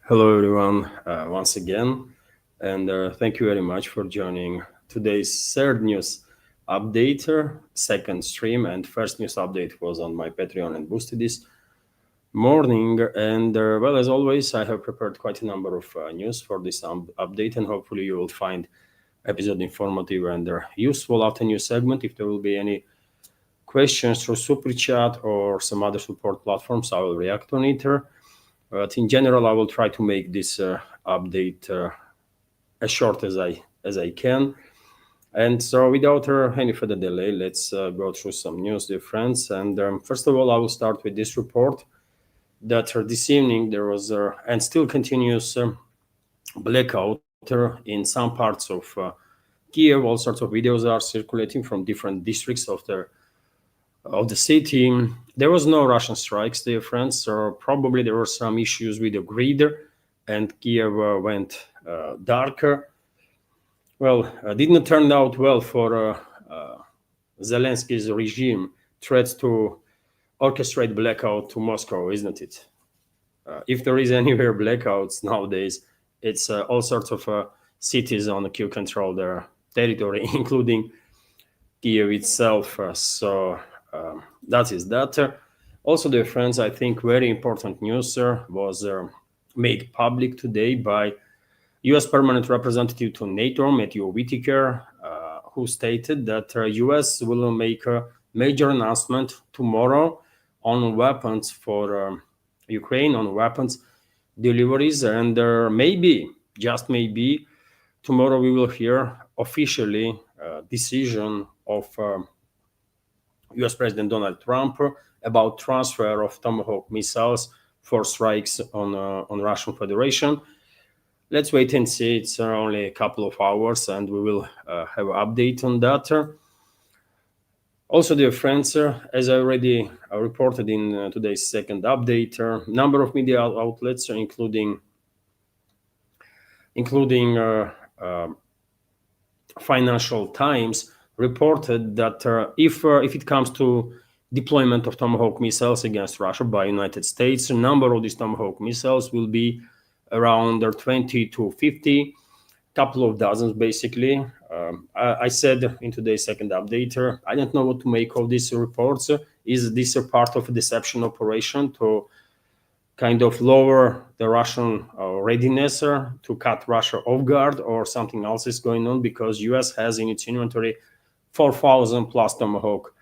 Hello, everyone, once again, and thank you very much for joining today's third news update, second stream, and first news update was on my Patreon and Boosted this morning. And well, as always, I have prepared quite a number of news for this update, and hopefully, you will find episode informative and useful after new segment. If there will be any questions through Super Chat or some other support platforms, I will react on it. But in general, I will try to make this update as short as I can. And so, without any further delay, let's go through some news, dear friends. And first of all, I will start with this report that this evening there was and still continues blackout in some parts of Kiev. All sorts of videos are circulating from different districts of the city. There was no Russian strikes, dear friends, so probably there were some issues with the grid, and Kiev went darker. Well, didn't turn out well for Zelensky's regime. Threats to orchestrate blackout to Moscow, isn't it? If there is anywhere blackouts nowadays, it's all sorts of cities on the Kiev controlled territory, including Kiev itself. So that is that. Also, dear friends, I think very important news was made public today by U.S. Permanent Representative to NATO, Matthew Whitaker, who stated that U.S. will make a major announcement tomorrow on weapons for Ukraine, on weapons deliveries, and maybe, just maybe, tomorrow we will hear officially decision of U.S. President Donald Trump about transfer of Tomahawk missiles for strikes on Russian Federation. Let's wait and see. It's only a couple of hours, and we will have an update on that. Also, dear friends, as I already reported in today's second update, number of media outlets, including Financial Times, reported that if it comes to deployment of Tomahawk missiles against Russia by United States, a number of these Tomahawk missiles will be around 20 to 50, couple of dozens basically. I said in today's second update, I don't know what to make of these reports. Is this a part of a deception operation to kind of lower the Russian readiness to cut Russia off guard, or something else is going on? Because US has in its inventory 4,000 plus Tomahawk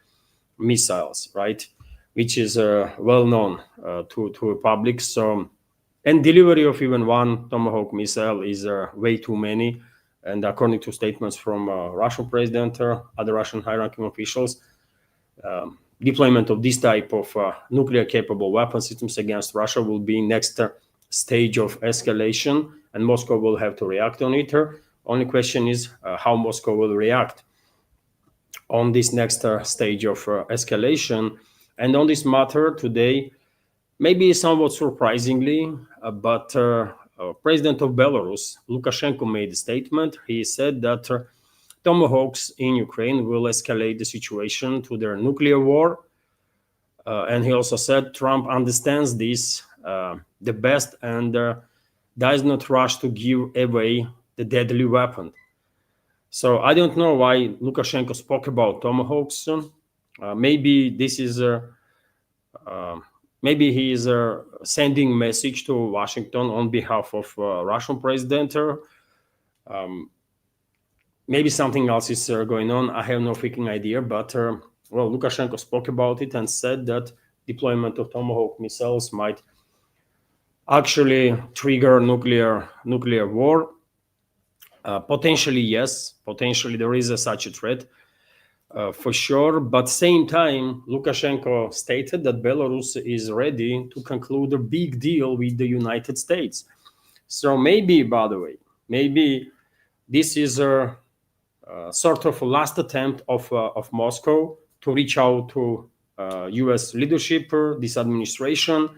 missiles, right? Which is well known to the public. So, and delivery of even one Tomahawk missile is way too many. And according to statements from Russian president, other Russian high-ranking officials, deployment of this type of nuclear-capable weapon systems against Russia will be next stage of escalation, and Moscow will have to react on it. Only question is how Moscow will react on this next stage of escalation. And on this matter today, maybe somewhat surprisingly, but President of Belarus, Lukashenko, made a statement. He said that Tomahawks in Ukraine will escalate the situation to their nuclear war. And he also said Trump understands this the best and does not rush to give away the deadly weapon. So I don't know why Lukashenko spoke about Tomahawks. Maybe this is maybe he is sending message to Washington on behalf of Russian president. Maybe something else is going on. I have no freaking idea. But well, Lukashenko spoke about it and said that deployment of Tomahawk missiles might actually trigger nuclear war. Potentially, yes. Potentially, there is such a threat. For sure, but same time, Lukashenko stated that Belarus is ready to conclude a big deal with the United States. So maybe, by the way, maybe this is a sort of a last attempt of Moscow to reach out to U.S. leadership, this administration,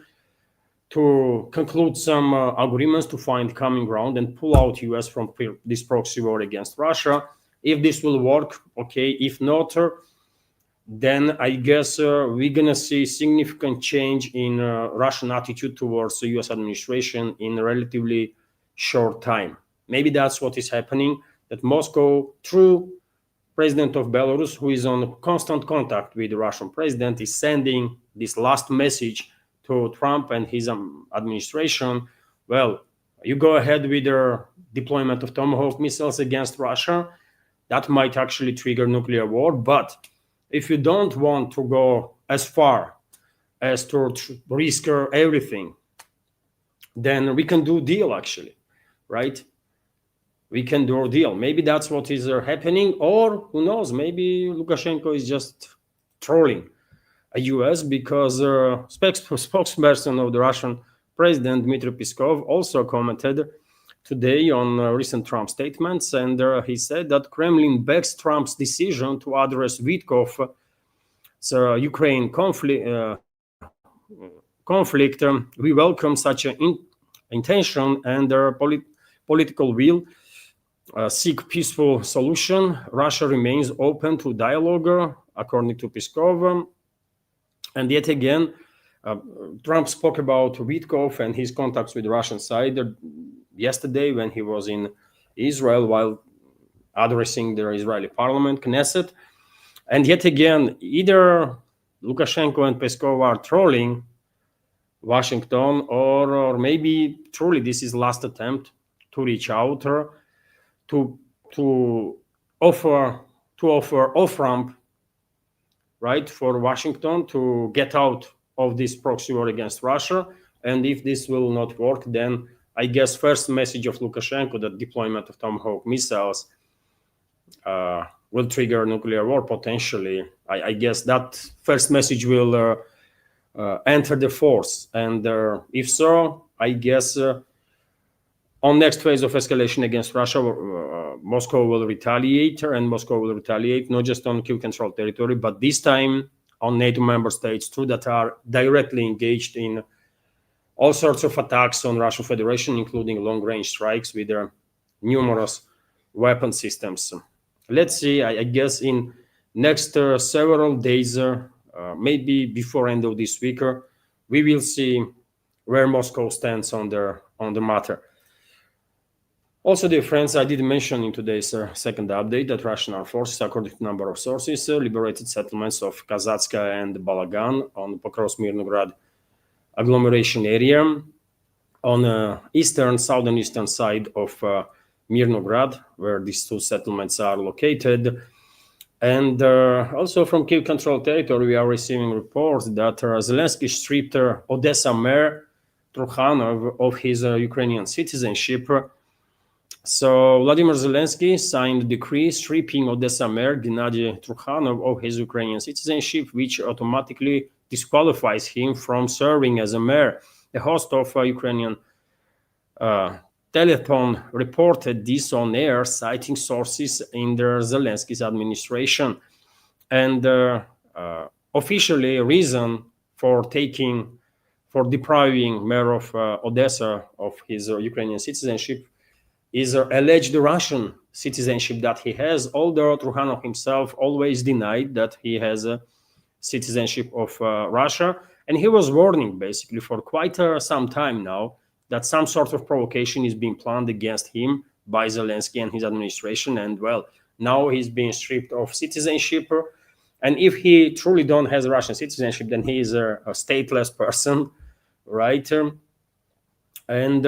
to conclude some agreements to find common ground and pull out U.S. from this proxy war against Russia. If this will work, okay. If not, then I guess we're gonna see significant change in Russian attitude towards the U.S. administration in a relatively short time. Maybe that's what is happening. That Moscow, through President of Belarus, who is on constant contact with the Russian president, is sending this last message to Trump and his administration. Well, you go ahead with the deployment of Tomahawk missiles against Russia. That might actually trigger nuclear war. But if you don't want to go as far as to risk everything, then we can do a deal, actually, right? We can do a deal. Maybe that's what is happening, or who knows, maybe Lukashenko is just trolling a US, because spokesperson of the Russian president, Dmitry Peskov, also commented today on recent Trump statements, and he said that Kremlin backs Trump's decision to address Witkoff, so Ukraine conflict. We welcome such an intention and political will. Seek peaceful solution. Russia remains open to dialogue, according to Peskov. And yet again, Trump spoke about Witkoff and his contacts with the Russian side yesterday when he was in Israel while addressing the Israeli parliament, Knesset. And yet again, either Lukashenko and Peskov are trolling Washington, or maybe truly this is last attempt to reach out to offer off-ramp, right, for Washington to get out of this proxy war against Russia. And if this will not work, then I guess first message of Lukashenko, that deployment of Tomahawk missiles will trigger nuclear war potentially. I guess that first message will enter the force. And if so, I guess on next phase of escalation against Russia, Moscow will retaliate, and Moscow will retaliate not just on Kyiv-controlled territory, but this time on NATO member states too, that are directly engaged in all sorts of attacks on Russian Federation, including long-range strikes with their numerous weapon systems. Let's see. I guess in next several days, maybe before end of this week, we will see where Moscow stands on the matter. Also, dear friends, I did mention in today's second update that Russian armed forces, according to a number of sources, liberated settlements of Kazatska and Balagan on Pokrovsk-Mirnograd agglomeration area on southern eastern side of Mirnograd, where these two settlements are located. And also from Kyiv-controlled territory, we are receiving reports that Zelensky stripped Odessa mayor Trukhanov of his Ukrainian citizenship. So Vladimir Zelensky signed a decree stripping Odessa mayor Gennady Trukhanov of his Ukrainian citizenship, which automatically disqualifies him from serving as a mayor. The host of Ukrainian Telephone reported this on air, citing sources in the Zelensky's administration. And officially, reason for depriving mayor of Odessa of his Ukrainian citizenship is alleged Russian citizenship that he has, although Trukhanov himself always denied that he has a citizenship of Russia. And he was warning basically for quite some time now that some sort of provocation is being planned against him by Zelensky and his administration. And well, now he's being stripped of citizenship. And if he truly don't has Russian citizenship, then he is a stateless person, right? And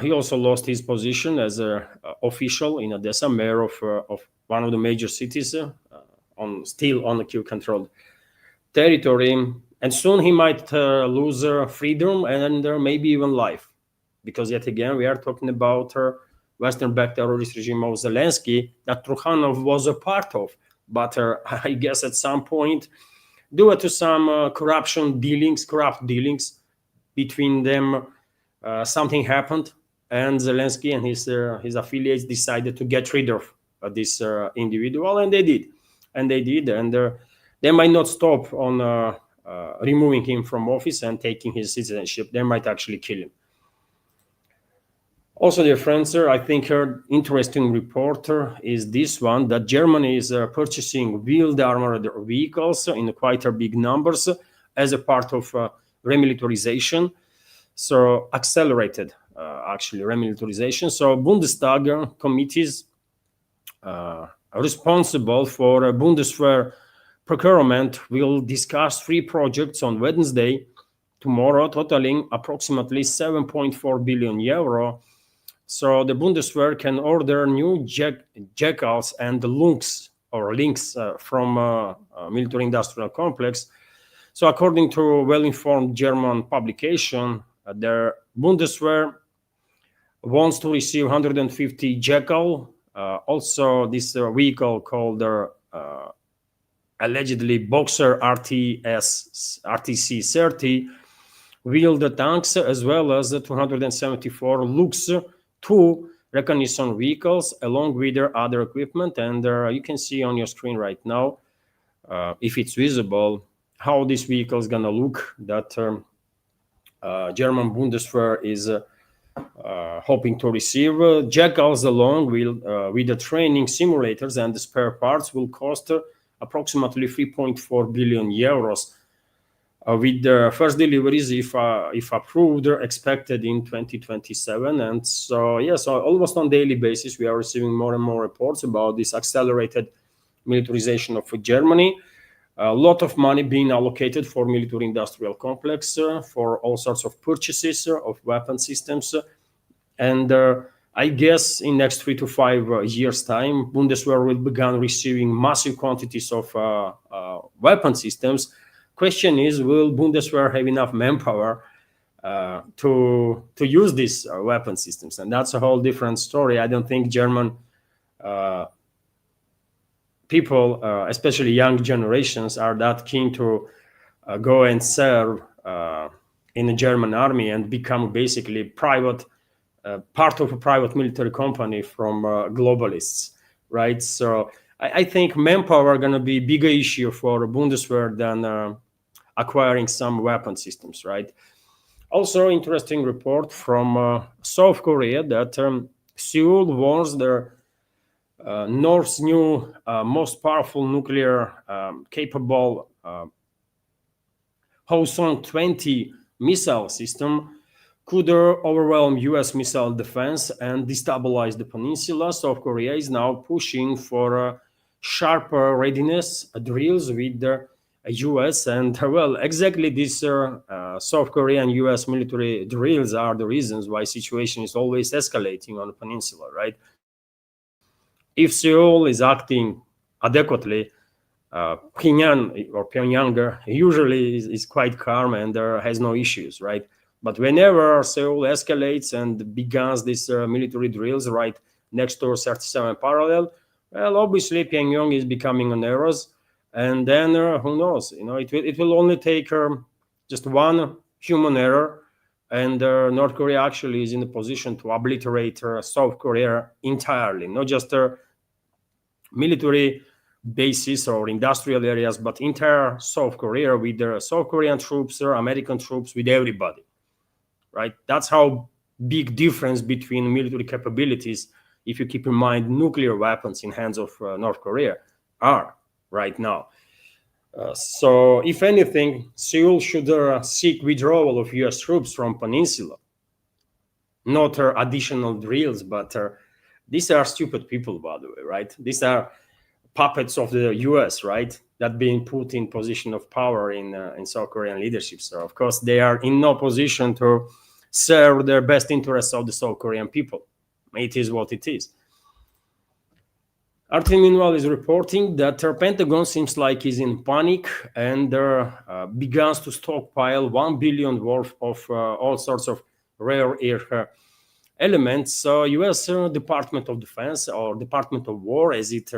he also lost his position as an official in Odessa, mayor of one of the major cities, still on the Kyiv-controlled territory. And soon he might lose freedom and maybe even life, because yet again we are talking about Western-backed terrorist regime of Zelensky that Trukhanov was a part of. But I guess at some point, due to some corrupt dealings between them, something happened, and Zelensky and his affiliates decided to get rid of this individual, and they did. And they might not stop on removing him from office and taking his citizenship. They might actually kill him. Also, dear friends, I think an interesting report is this one, that Germany is purchasing wheeled armored vehicles in quite a big numbers as a part of remilitarization. So accelerated, actually, remilitarization. So Bundestag committees responsible for Bundeswehr procurement will discuss 3 projects on Wednesday, tomorrow, totaling approximately 7.4 billion euro. So the Bundeswehr can order new jackals and lynx from military-industrial complex. So according to a well-informed German publication, the Bundeswehr wants to receive 150 jackal. Also, this vehicle called allegedly Boxer RTC 30 wheeled tanks, as well as 274 Lux 2 reconnaissance vehicles, along with their other equipment. And you can see on your screen right now, if it's visible, how this vehicle is going to look, that German Bundeswehr is hoping to receive. Jackals, along with the training simulators and the spare parts, will cost approximately 3.4 billion euros. With the first deliveries, if approved, expected in 2027. And so, so almost on daily basis, we are receiving more and more reports about this accelerated militarization of Germany. A lot of money being allocated for military-industrial complex, for all sorts of purchases of weapon systems. And I guess in next 3 to 5 years' time, Bundeswehr will begin receiving massive quantities of weapon systems. Question is, will Bundeswehr have enough manpower to use these weapon systems? And that's a whole different story. I don't think German people, especially young generations, are that keen to go and serve in the German army and become basically part of a private military company from globalists, right? So I think manpower are going to be a bigger issue for Bundeswehr than acquiring some weapon systems, right? Also, interesting report from South Korea that Seoul warns their North's new most powerful nuclear capable Hwasong 20 missile system could overwhelm US missile defense and destabilize the peninsula. South Korea is now pushing for sharper readiness drills with the US. And well, exactly these South Korean US military drills are the reasons why situation is always escalating on the peninsula, right? If Seoul is acting adequately, Pyongyang usually is quite calm and has no issues, right? But whenever Seoul escalates and begins these military drills right next to 37 parallel, well, obviously Pyongyang is becoming nervous, and then who knows? It will only take just one human error, and North Korea actually is in a position to obliterate South Korea entirely, not just military bases or industrial areas, but entire South Korea with the South Korean troops or American troops, with everybody, right? That's how big difference between military capabilities, if you keep in mind nuclear weapons in hands of North Korea, are right now. So if anything, Seoul should seek withdrawal of US troops from peninsula, not additional drills, but these are stupid people, by the way, right? These are puppets of the US, right? That being put in position of power in South Korean leadership. So of course they are in no position to serve the best interests of the South Korean people. It is what it is. Artem meanwhile is reporting that the Pentagon seems like is in panic and begins to stockpile 1 billion worth of all sorts of rare earth elements. So US Department of Defense, or Department of War as it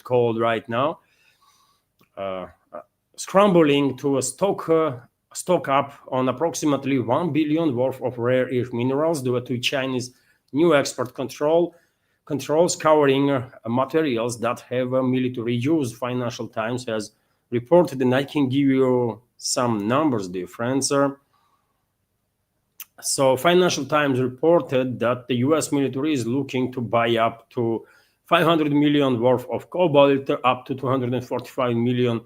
called right now, scrambling to stock up on approximately 1 billion worth of rare earth minerals due to Chinese new export controls covering materials that have military use. Financial Times has reported, and I can give you some numbers, dear friends. So Financial Times reported that the US military is looking to buy up to 500 million worth of cobalt, up to 245 million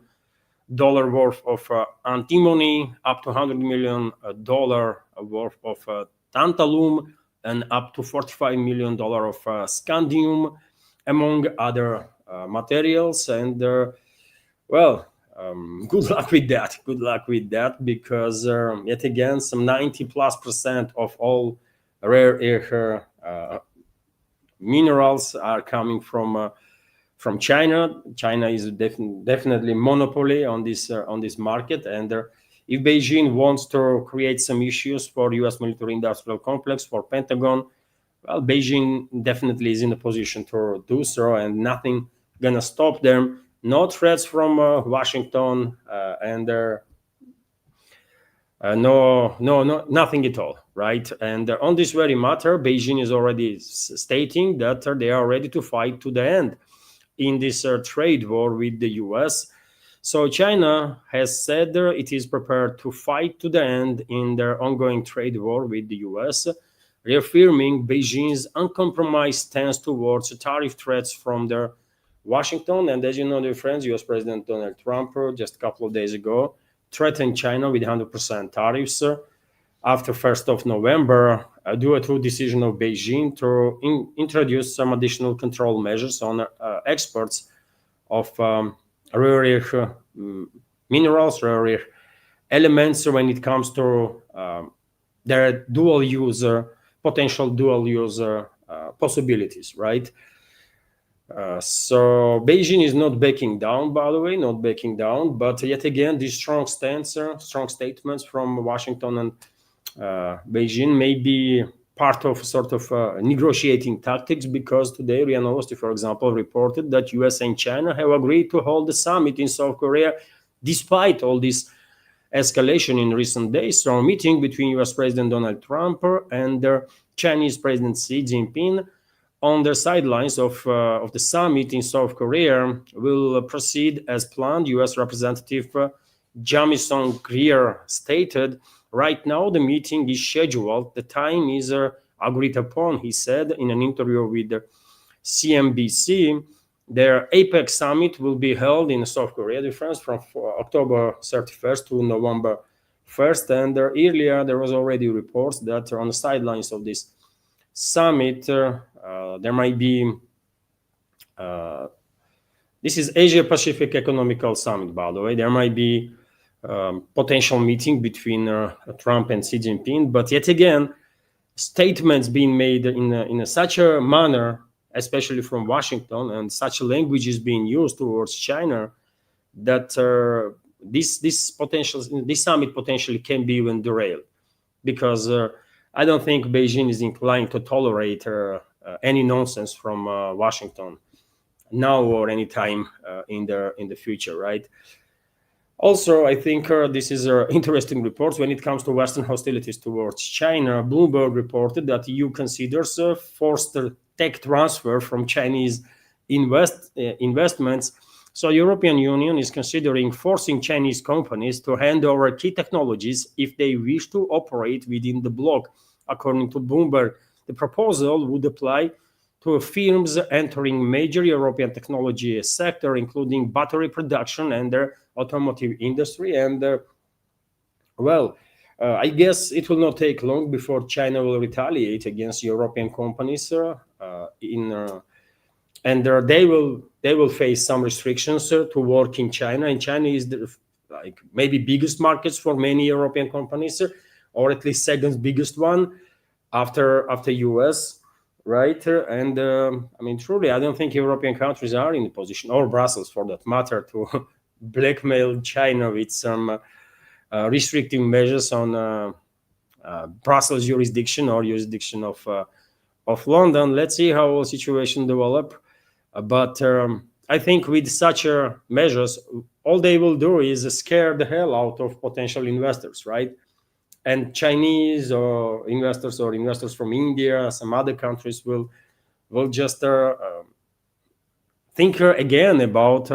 dollar worth of antimony, up to 100 million dollar worth of tantalum, and up to 45 million dollar of scandium, among other materials. And well, good luck with that. Good luck with that, because yet again, some 90+% of all rare earth minerals are coming from China. China is definitely monopoly on this market, and if Beijing wants to create some issues for U.S. military-industrial complex, for Pentagon, well, Beijing definitely is in a position to do so, and nothing gonna stop them. No threats from Washington, and nothing at all, right? And on this very matter, Beijing is already stating that they are ready to fight to the end in this trade war with the US. So China has said it is prepared to fight to the end in their ongoing trade war with the US, reaffirming Beijing's uncompromised stance towards tariff threats from their Washington. And as you know, dear friends, US President Donald Trump just a couple of days ago threatened China with 100% tariffs after 1st of November, due to decision of Beijing to introduce some additional control measures on exports of rare earth minerals, rare earth elements, when it comes to their dual user, potential dual user possibilities, right? So Beijing is not backing down, by the way, not backing down. But yet again, these strong stance, strong statements from Washington and Beijing may be part of sort of negotiating tactics, because today RIA Novosti, for example, reported that US and China have agreed to hold the summit in South Korea despite all this escalation in recent days. So a meeting between US President Donald Trump and Chinese President Xi Jinping on the sidelines of the summit in South Korea will proceed as planned, US Representative Jamison Greer stated. Right now, the meeting is scheduled. The time is agreed upon, he said in an interview with CNBC. Their APEC summit will be held in South Korea, France, from October 31st to November 1st. And earlier, there was already reports that on the sidelines of this summit, there might be, this is Asia-Pacific Economical Summit, by the way, there might be potential meeting between Trump and Xi Jinping. But yet again, statements being made in such a manner, especially from Washington, and such language is being used towards China, that this summit potentially can be even derailed, because I don't think Beijing is inclined to tolerate any nonsense from Washington now or any time in the future, right? Also, I think this is interesting reports when it comes to Western hostilities towards China. Bloomberg reported that EU considers forced tech transfer from Chinese investments. So European Union is considering forcing Chinese companies to hand over key technologies if they wish to operate within the bloc. According to Bloomberg, the proposal would apply to firms entering major European technology sector, including battery production and their automotive industry. And I guess it will not take long before China will retaliate against European companies, and they will face some restrictions to work in China. And China is like maybe biggest markets for many European companies, or at least second biggest one after US. Right, and I mean, truly, I don't think European countries are in a position, or Brussels for that matter, to blackmail China with some restrictive measures on Brussels jurisdiction or jurisdiction of London. Let's see how the situation develop. But I think with such measures, all they will do is scare the hell out of potential investors, right? And Chinese or investors from India, some other countries will just think again about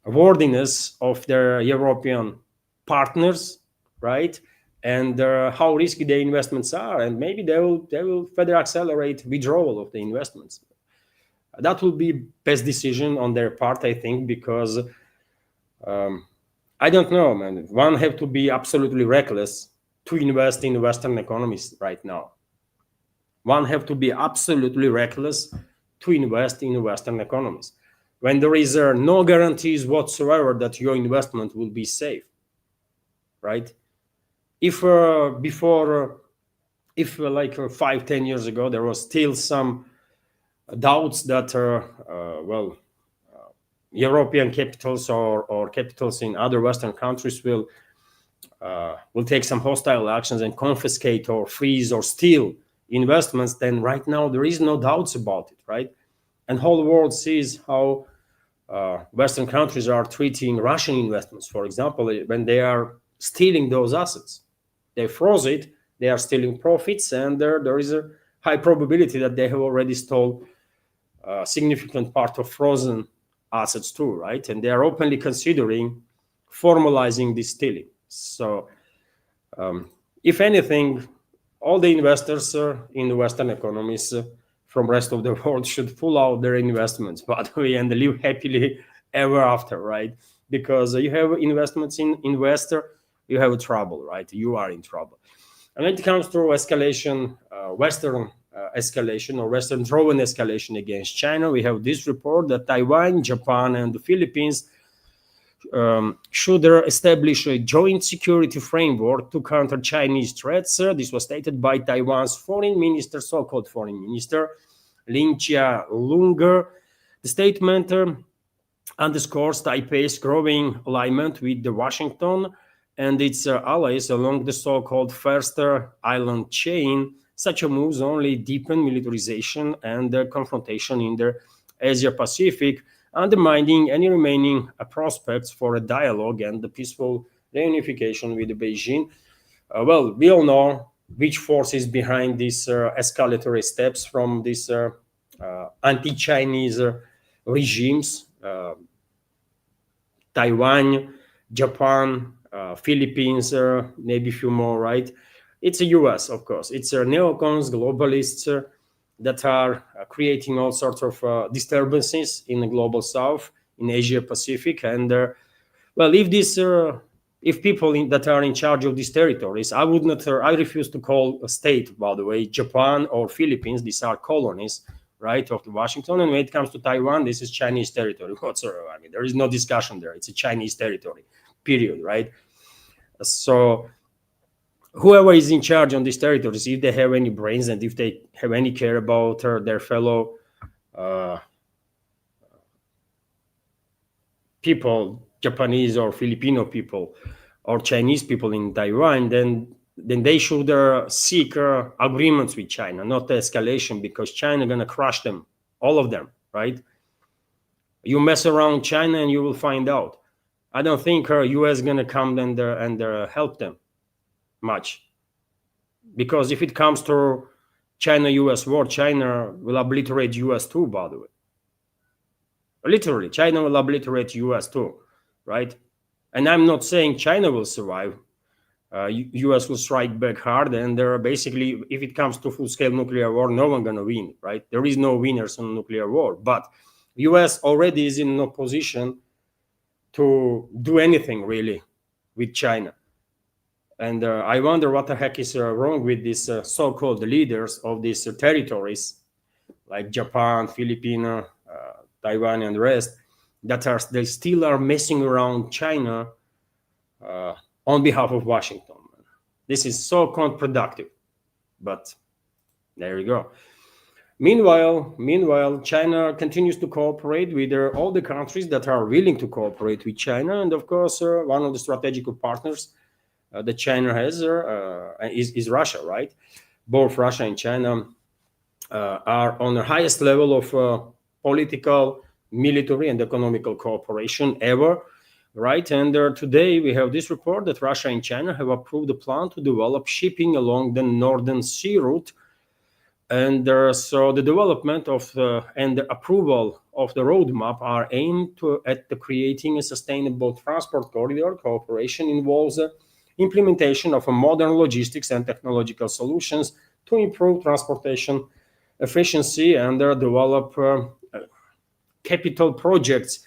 worthiness of their European partners, right? and how risky the investments are, and maybe they will further accelerate withdrawal of the investments. That will be best decision on their part, I think, because I don't know, man. One have to be absolutely reckless to invest in Western economies right now. One have to be absolutely reckless to invest in Western economies when there is no guarantees whatsoever that your investment will be safe, right? If before, if like 5-10 years ago, there was still some doubts that European capitals or capitals in other Western countries will take some hostile actions and confiscate or freeze or steal investments, then right now there is no doubts about it, right? And whole world sees how Western countries are treating Russian investments, for example, when they are stealing those assets. They froze it, they are stealing profits, and there is a high probability that they have already stole a significant part of frozen assets too, right? And they are openly considering formalizing this stealing. So, if anything, all the investors in the Western economies from rest of the world should pull out their investments, by the way, and live happily ever after, right? Because you have investments in investor, you have trouble, right? You are in trouble. And when it comes to escalation, Western escalation or Western driven escalation against China, we have this report that Taiwan, Japan, and the Philippines should establish a joint security framework to counter Chinese threats. This was stated by Taiwan's foreign minister, so-called foreign minister, Lin Chia-lung. The statement underscores Taipei's growing alignment with Washington and its allies along the so-called First Island chain. Such a moves only deepen militarization and confrontation in the Asia-Pacific, undermining any remaining prospects for a dialogue and the peaceful reunification with Beijing. Well, we all know which force is behind these escalatory steps from these anti-Chinese regimes. Taiwan, Japan, Philippines, maybe a few more, right? It's the US, of course. It's neocons, globalists that are creating all sorts of disturbances in the global south, in Asia Pacific. And well, if people that are in charge of these territories, I would not, I refuse to call a state, by the way, Japan or Philippines. These are colonies, right, of Washington. And when it comes to Taiwan, this is Chinese territory whatsoever. I mean, there is no discussion there. It's a Chinese territory, period, right? So whoever is in charge on these territories, if they have any brains and if they have any care about their fellow people, Japanese or Filipino people or Chinese people in Taiwan, then they should seek agreements with China, not escalation, because China gonna crush them, all of them, right? You mess around China and you will find out. I don't think US gonna come and help them much, because if it comes to China-US war, China will obliterate US too, by the way. Literally, China will obliterate US too, right? And I'm not saying China will survive. US will strike back hard, and basically, if it comes to full-scale nuclear war, no one gonna win, right? There is no winners in nuclear war, but US already is in no position to do anything really with China. And I wonder what the heck is wrong with these so-called leaders of these territories, like Japan, Philippines, Taiwan, and the rest, they still are messing around China on behalf of Washington. This is so counterproductive, but there you go. Meanwhile, China continues to cooperate with all the countries that are willing to cooperate with China, and of course, one of the strategic partners that China has is Russia, right? Both Russia and China are on the highest level of political, military, and economical cooperation ever, right? And today we have this report that Russia and China have approved a plan to develop shipping along the Northern Sea route. And so the development of and the approval of the roadmap are aimed at creating a sustainable transport corridor. Cooperation involves implementation of a modern logistics and technological solutions to improve transportation efficiency and develop capital projects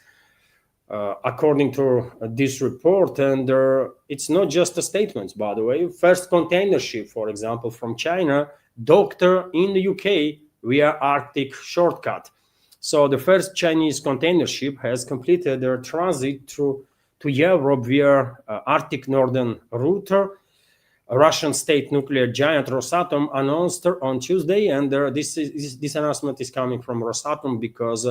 according to this report. And it's not just a statement, by the way. First container ship, for example, from China, docked in the UK via Arctic shortcut. So the first Chinese container ship has completed their transit to Europe via Arctic northern route. A Russian state nuclear giant Rosatom announced on Tuesday, and this announcement is coming from Rosatom because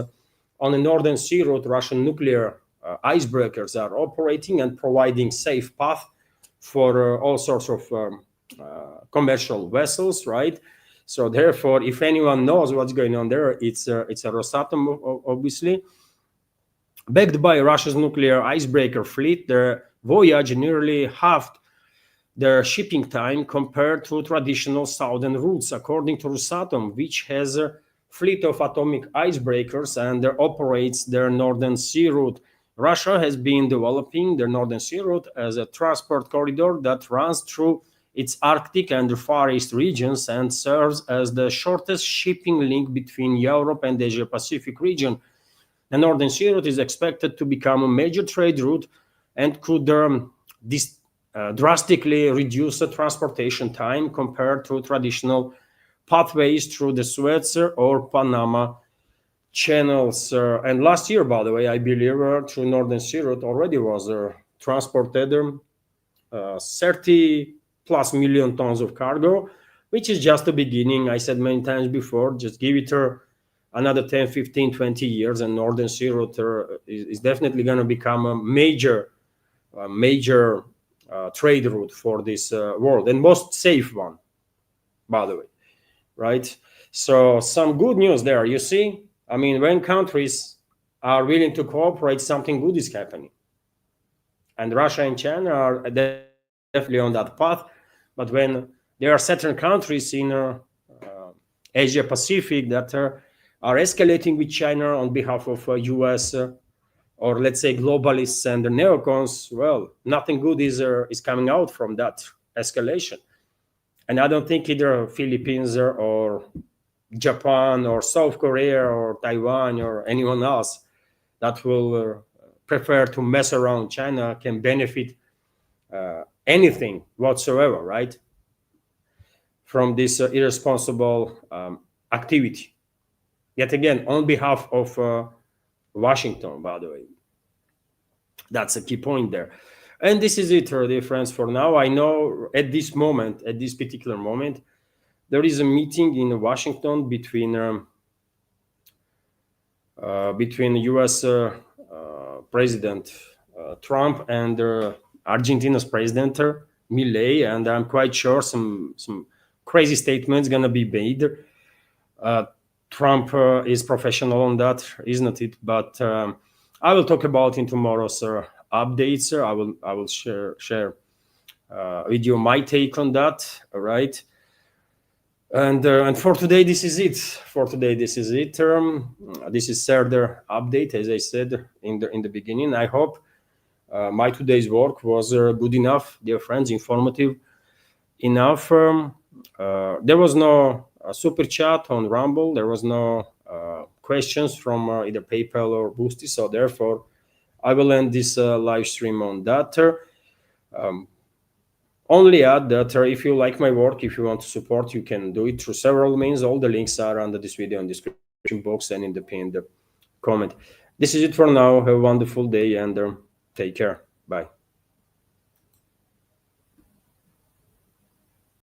on the Northern Sea route, Russian nuclear icebreakers are operating and providing safe path for all sorts of commercial vessels, right? So therefore, if anyone knows what's going on there, it's a Rosatom, obviously. Backed by Russia's nuclear icebreaker fleet, their voyage nearly halved their shipping time compared to traditional southern routes, according to Rosatom, which has a fleet of atomic icebreakers and operates their Northern Sea route. Russia has been developing the Northern Sea route as a transport corridor that runs through its Arctic and Far East regions and serves as the shortest shipping link between Europe and the Asia-Pacific region. The Northern Sea route is expected to become a major trade route and could drastically reduce the transportation time compared to traditional pathways through the Suez or Panama channels. And last year, by the way, I believe through Northern Sea route already was transported 30 plus million tons of cargo, which is just the beginning. I said many times before, just give it another 10, 15, 20 years, and Northern Sea route is definitely going to become a major trade route for this world, and most safe one, by the way, right? So some good news there, you see. I mean, when countries are willing to cooperate, something good is happening. And Russia and China are definitely on that path. But when there are certain countries in Asia Pacific that are escalating with China on behalf of US or let's say globalists and the neocons, well, nothing good is coming out from that escalation. And I don't think either Philippines or Japan or South Korea or Taiwan or anyone else that will prefer to mess around China can benefit anything whatsoever, right, from this irresponsible activity. Yet again, on behalf of Washington, by the way. That's a key point there. And this is it, dear friends, for now. I know at this moment, at this particular moment, there is a meeting in Washington between U.S. President Trump and Argentina's President Milei, and I'm quite sure some crazy statements gonna be made. Trump is professional on that, isn't it? But I will talk about in tomorrow's updates. I will share with you my take on that. All right. And for today, this is it. This is third update, as I said in the beginning. I hope my today's work was good enough, dear friends, informative enough. There was no super chat on Rumble. There was no questions from either PayPal or Boosty. So therefore, I will end this live stream on that. Only add that if you like my work, if you want to support, you can do it through several means. All the links are under this video in the description box and in the pinned comment. This is it for now. Have a wonderful day and take care. Bye.